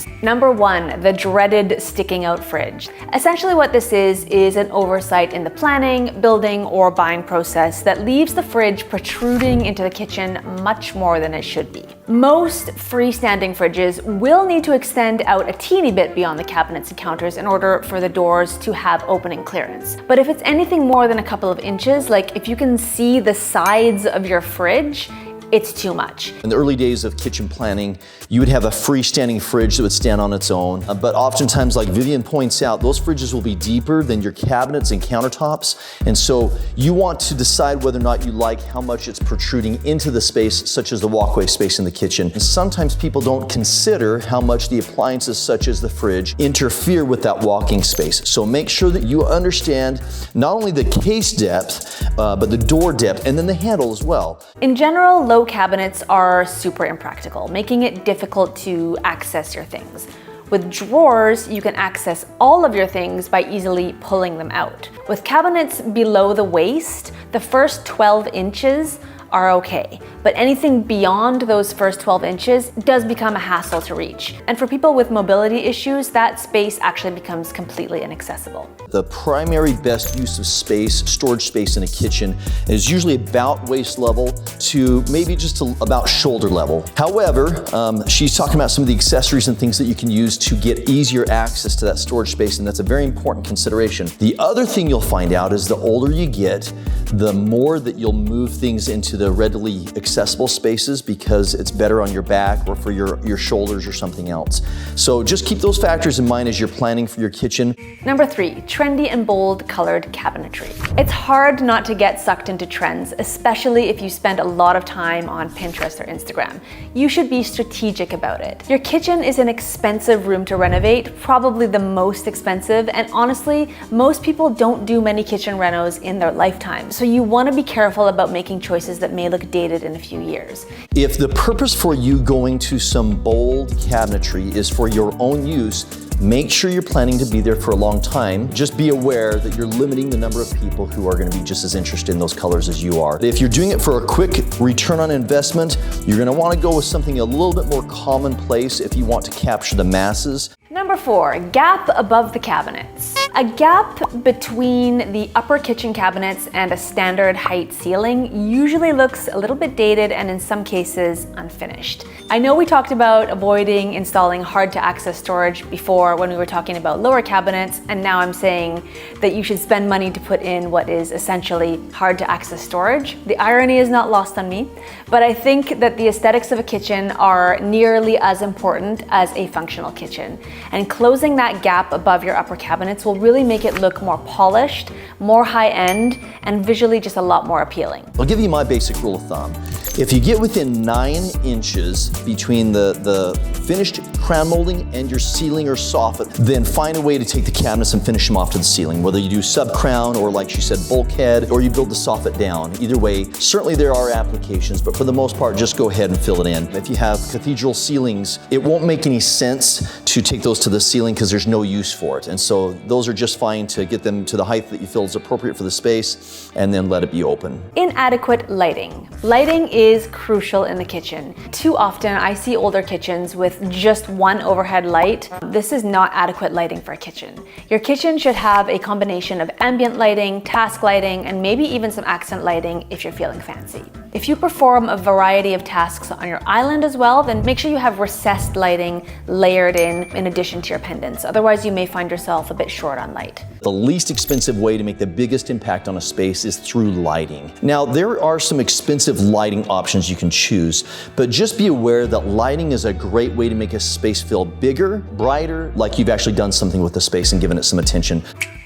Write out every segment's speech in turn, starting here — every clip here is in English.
tips. Number 1, the dreaded sticking out fridge. Essentially what this is an oversight in the planning, building, or buying process that leaves the fridge protruding into the kitchen much more than it should be. Most freestanding fridges will need to extend out a teeny bit beyond the cabinets and counters in order for the doors to have opening clearance. But if it's anything more than a couple of inches, like if you can see the sides of your fridge, it's too much. In the early days of kitchen planning, you would have a freestanding fridge that would stand on its own. But oftentimes, like Vivien points out, those fridges will be deeper than your cabinets and countertops. And so you want to decide whether or not you like how much it's protruding into the space, such as the walkway space in the kitchen. And sometimes people don't consider how much the appliances, such as the fridge, interfere with that walking space. So make sure that you understand not only the case depth, but the door depth, and then the handle as well. In general, low cabinets are super impractical, making it difficult to access your things. With drawers, you can access all of your things by easily pulling them out. With cabinets below the waist, the first 12 inches are okay, but anything beyond those first 12 inches does become a hassle to reach. And for people with mobility issues, that space actually becomes completely inaccessible. The primary best use of space, storage space in a kitchen, is usually about waist level to maybe just about shoulder level. However, she's talking about some of the accessories and things that you can use to get easier access to that storage space, and that's a very important consideration. The other thing you'll find out is the older you get, the more that you'll move things into the readily accessible spaces because it's better on your back or for your shoulders or something else. So just keep those factors in mind as you're planning for your kitchen. Number 3, trendy and bold colored cabinetry. It's hard not to get sucked into trends, especially if you spend a lot of time on Pinterest or Instagram. You should be strategic about it. Your kitchen is an expensive room to renovate, probably the most expensive, and honestly, most people don't do many kitchen renos in their lifetime. So you want to be careful about making choices that may look dated in a few years. If the purpose for you going to some bold cabinetry is for your own use, make sure you're planning to be there for a long time. Just be aware that you're limiting the number of people who are going to be just as interested in those colors as you are. If you're doing it for a quick return on investment, you're going to want to go with something a little bit more commonplace if you want to capture the masses. Number 4, gap above the cabinets. A gap between the upper kitchen cabinets and a standard height ceiling usually looks a little bit dated and in some cases unfinished. I know we talked about avoiding installing hard to access storage before when we were talking about lower cabinets, and now I'm saying that you should spend money to put in what is essentially hard to access storage. The irony is not lost on me, but I think that the aesthetics of a kitchen are nearly as important as a functional kitchen. And closing that gap above your upper cabinets will really make it look more polished, more high-end, and visually just a lot more appealing. I'll give you my basic rule of thumb. If you get within 9 inches between the finished crown molding and your ceiling or soffit, then find a way to take the cabinets and finish them off to the ceiling, whether you do sub-crown or, like she said, bulkhead, or you build the soffit down. Either way, certainly there are applications, but for the most part, just go ahead and fill it in. If you have cathedral ceilings, it won't make any sense to take those to the ceiling because there's no use for it. And so those are just fine to get them to the height that you feel is appropriate for the space, and then let it be open. Inadequate lighting. Lighting is crucial in the kitchen. Too often I see older kitchens with just one overhead light. This is not adequate lighting for a kitchen. Your kitchen should have a combination of ambient lighting, task lighting, and maybe even some accent lighting if you're feeling fancy. If you perform a variety of tasks on your island as well, then make sure you have recessed lighting layered in addition to your pendants. Otherwise, you may find yourself a bit short on light. The least expensive way to make the biggest impact on a space is through lighting. Now, there are some expensive lighting options you can choose, but just be aware that lighting is a great way to make a space feel bigger, brighter, like you've actually done something with the space and given it some attention.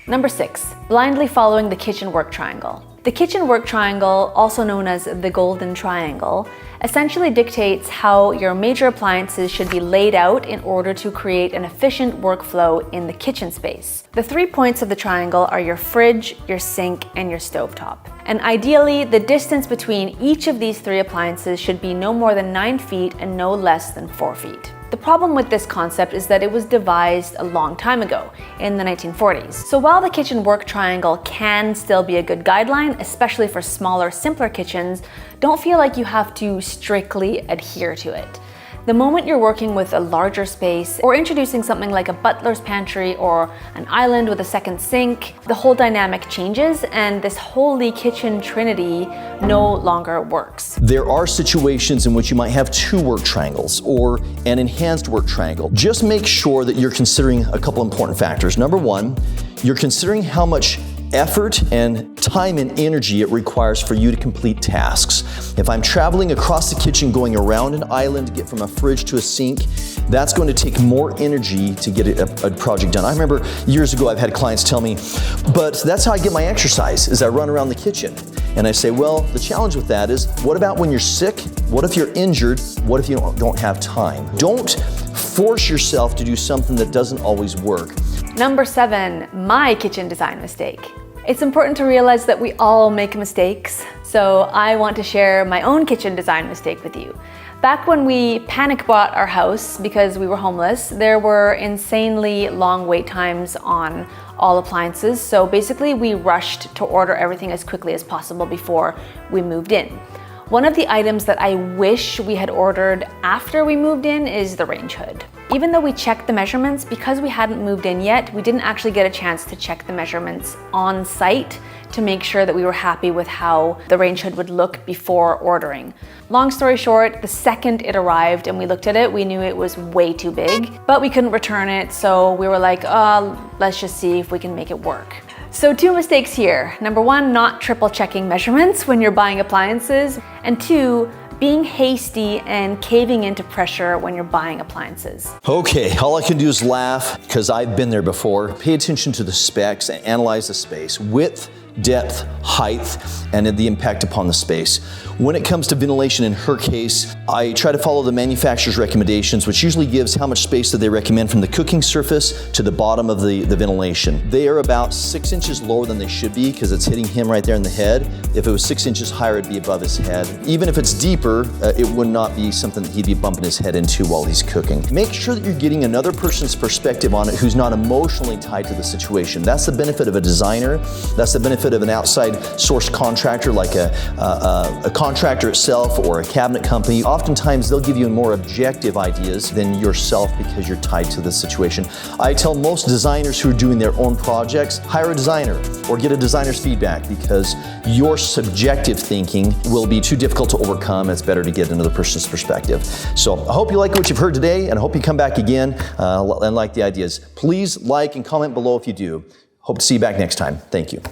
Number 6, blindly following the kitchen work triangle. The kitchen work triangle, also known as the golden triangle, essentially dictates how your major appliances should be laid out in order to create an efficient workflow in the kitchen space. The 3 points of the triangle are your fridge, your sink, and your stovetop. And ideally, the distance between each of these 3 appliances should be no more than 9 feet and no less than 4 feet. The problem with this concept is that it was devised a long time ago, in the 1940s. So while the kitchen work triangle can still be a good guideline, especially for smaller, simpler kitchens, don't feel like you have to strictly adhere to it. The moment you're working with a larger space or introducing something like a butler's pantry or an island with a second sink, the whole dynamic changes and this holy kitchen trinity no longer works. There are situations in which you might have 2 work triangles or an enhanced work triangle. Just make sure that you're considering a couple important factors. Number 1, you're considering how much effort and time and energy it requires for you to complete tasks. If I'm traveling across the kitchen going around an island to get from a fridge to a sink, that's going to take more energy to get a project done. I remember years ago I've had clients tell me, but that's how I get my exercise, is I run around the kitchen. And I say, well, the challenge with that is, what about when you're sick? What if you're injured? What if you don't have time? Don't force yourself to do something that doesn't always work. Number 7, my kitchen design mistake. It's important to realize that we all make mistakes, so I want to share my own kitchen design mistake with you. Back when we panic bought our house because we were homeless, there were insanely long wait times on all appliances, so basically we rushed to order everything as quickly as possible before we moved in. One of the items that I wish we had ordered after we moved in is the range hood. Even though we checked the measurements, because we hadn't moved in yet, we didn't actually get a chance to check the measurements on site to make sure that we were happy with how the range hood would look before ordering. Long story short, the second it arrived and we looked at it, we knew it was way too big, but we couldn't return it, so we were like, let's just see if we can make it work. So 2 mistakes here. Number 1, not triple checking measurements when you're buying appliances, and 2, being hasty and caving into pressure when you're buying appliances. Okay, all I can do is laugh because I've been there before. Pay attention to the specs and analyze the space. Width, depth, height, and the impact upon the space. When it comes to ventilation, in her case, I try to follow the manufacturer's recommendations, which usually gives how much space that they recommend from the cooking surface to the bottom of the ventilation. They are about 6 inches lower than they should be because it's hitting him right there in the head. If it was 6 inches higher, it'd be above his head. Even if it's deeper, it would not be something that he'd be bumping his head into while he's cooking. Make sure that you're getting another person's perspective on it who's not emotionally tied to the situation. That's the benefit of a designer. That's the benefit of an outside source contractor like a contractor itself or a cabinet company. Oftentimes they'll give you more objective ideas than yourself because you're tied to the situation. I tell most designers who are doing their own projects, hire a designer or get a designer's feedback because your subjective thinking will be too difficult to overcome. It's better to get another person's perspective. So I hope you like what you've heard today and I hope you come back again and like the ideas. Please like and comment below if you do. Hope to see you back next time. Thank you.